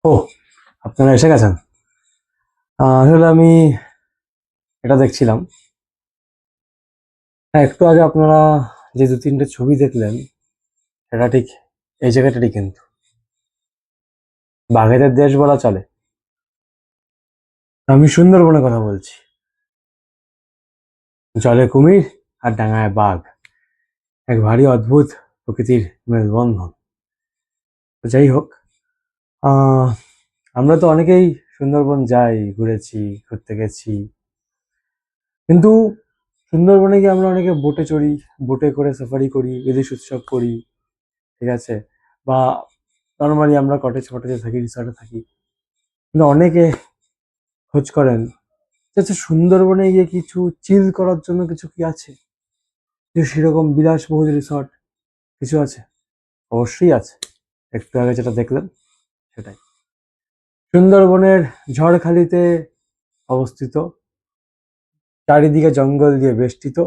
ও, আপনারা এসে গেছেন। আসলে আমি এটা দেখছিলাম। হ্যাঁ, একটু আগে আপনারা যে দু তিনটে ছবি দেখলেন, সেটা ঠিক এই জায়গাটারই কিন্তু বাঘেদের দেশ বলা চলে। আমি সুন্দরবনের কথা বলছি। জলে কুমির আর ডাঙায় বাঘ, এক ভারী অদ্ভুত প্রকৃতির মেলবন্ধন। তো যাই হোক, আহ আমরা তো অনেকেই সুন্দরবন যাই, ঘুরেছি, ঘুরতে গেছি, কিন্তু সুন্দরবনে গিয়ে আমরা অনেকে বোটে চড়ি, বোটে করে সাফারি করি, ইলিশ উৎসব করি, ঠিক আছে, বা নর্মালি আমরা কটেজ ফটেজে থাকি, রিসর্টে থাকি। কিন্তু অনেকে খোঁজ করেন যে আচ্ছা, সুন্দরবনে গিয়ে কিছু চিল করার জন্য কিছু কি আছে, যে সেরকম বিলাসবহুল রিসর্ট কিছু আছে? অবশ্যই আছে। একটু আগে যেটা দেখলেন সেটাই সুন্দরবনের ঝড়খালিতে অবস্থিত, চারিদিকে জঙ্গল দিয়ে বেষ্টিত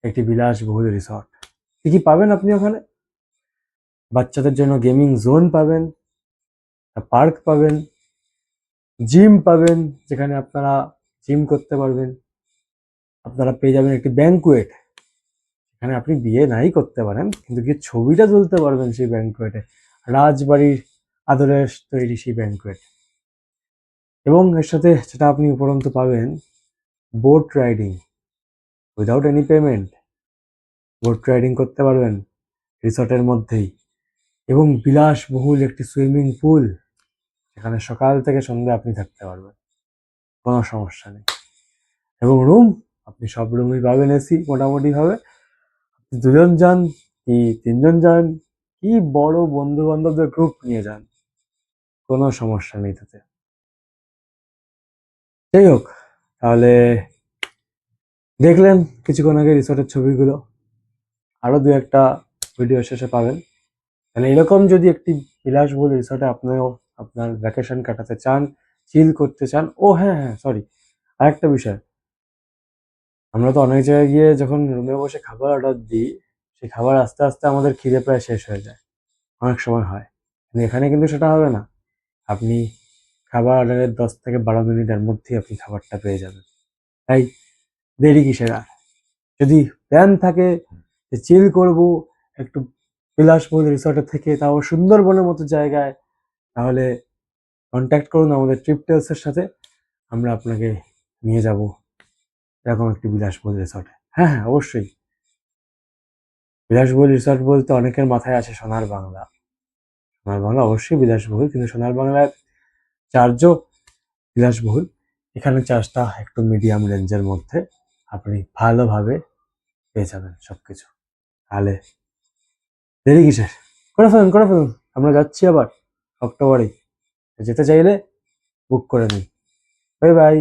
একটি বিলাসবহুল রিসর্ট। কি কি পাবেন আপনি ওখানে? বাচ্চাদের জন্য গেমিং জোন পাবেন, পার্ক পাবেন, জিম পাবেন, যেখানে আপনারা জিম করতে পারবেন। আপনারা পেয়ে যাবেন একটি ব্যাংকুয়েট, এখানে আপনি বিয়ে নাই করতে পারেন কিন্তু গিয়ে ছবিটা তুলতে পারবেন সেই ব্যাংকুয়েটে, রাজবাড়ির আদলে তৈরি সেই ব্যাংকুয়েট। এবং এর সাথে যেটা আপনি উপরন্তু পাবেন, boat riding without any payment. Boat riding করতে পারবেন রিসর্টের মধ্যেই, এবং বিলাসবহুল একটি সুইমিং পুল, যেখানে সকাল থেকে সন্ধ্যা আপনি থাকতে পারবেন, কোনো সমস্যা নেই। এবং রুম, আপনি সব রুমই পাবেন এসি মোটামুটি ভাবে। দুজন যান কি তিনজন যান, কি বড় বন্ধু বান্ধবদের গ্রুপ নিয়ে যান, কোনো সমস্যা নেই তাতে। যাই হোক, তাহলে দেখলেন কিছুক্ষণ আগে রিসর্টের ছবিগুলো, আরো দু একটা ভিডিও শেষে পাবেন। তাহলে এরকম যদি একটি বিলাসবহুল রিসর্টে আপনিও আপনার ভ্যাকেশন কাটাতে চান, চিল করতে চান। ও হ্যাঁ হ্যাঁ, সরি, আরেকটা বিষয়। আমরা তো অনেক জায়গায় গিয়ে যখন রুমে বসে খাবার অর্ডার দিই, সেই খাবার আস্তে আস্তে আমাদের খিদে প্রায় শেষ হয়ে যায়, অনেক সময় হয়। কিন্তু এখানে কিন্তু সেটা হবে না। আপনি খাবার অর্ডারের 10 থেকে 12 মিনিটের মধ্যেই আপনি খাবারটা পেয়ে যাবেন। তাই দেরি কিসের আর? যদি প্ল্যান থাকে যে চিল করব একটু বিলাসবহুল রিসর্টে থেকে, তাও সুন্দরবনের মতো জায়গায়, তাহলে কন্ট্যাক্ট করুন আমাদের ট্রিপ টেলসের সাথে। আমরা আপনাকে নিয়ে যাব এরকম একটি বিলাসবহুল রিসর্টে। হ্যাঁ হ্যাঁ, অবশ্যই। বিলাসবহুল রিসর্ট বলতে অনেকের মাথায় আছে সোনার বাংলা। সোনার বাংলা অবশ্যই বিলাসবহুল, কিন্তু সোনার বাংলার চার্জও বিলাসবহুল। এখানে চার্জটা একটু মিডিয়াম রেঞ্জের মধ্যে, আপনি ভালোভাবে পেয়ে যাবেন সবকিছু। তাহলে দেরি কিসের? করে ফেলুন, করে ফেলুন। আমরা যাচ্ছি আবার অক্টোবরে। যেতে চাইলে বুক করে নিন। Bye bye.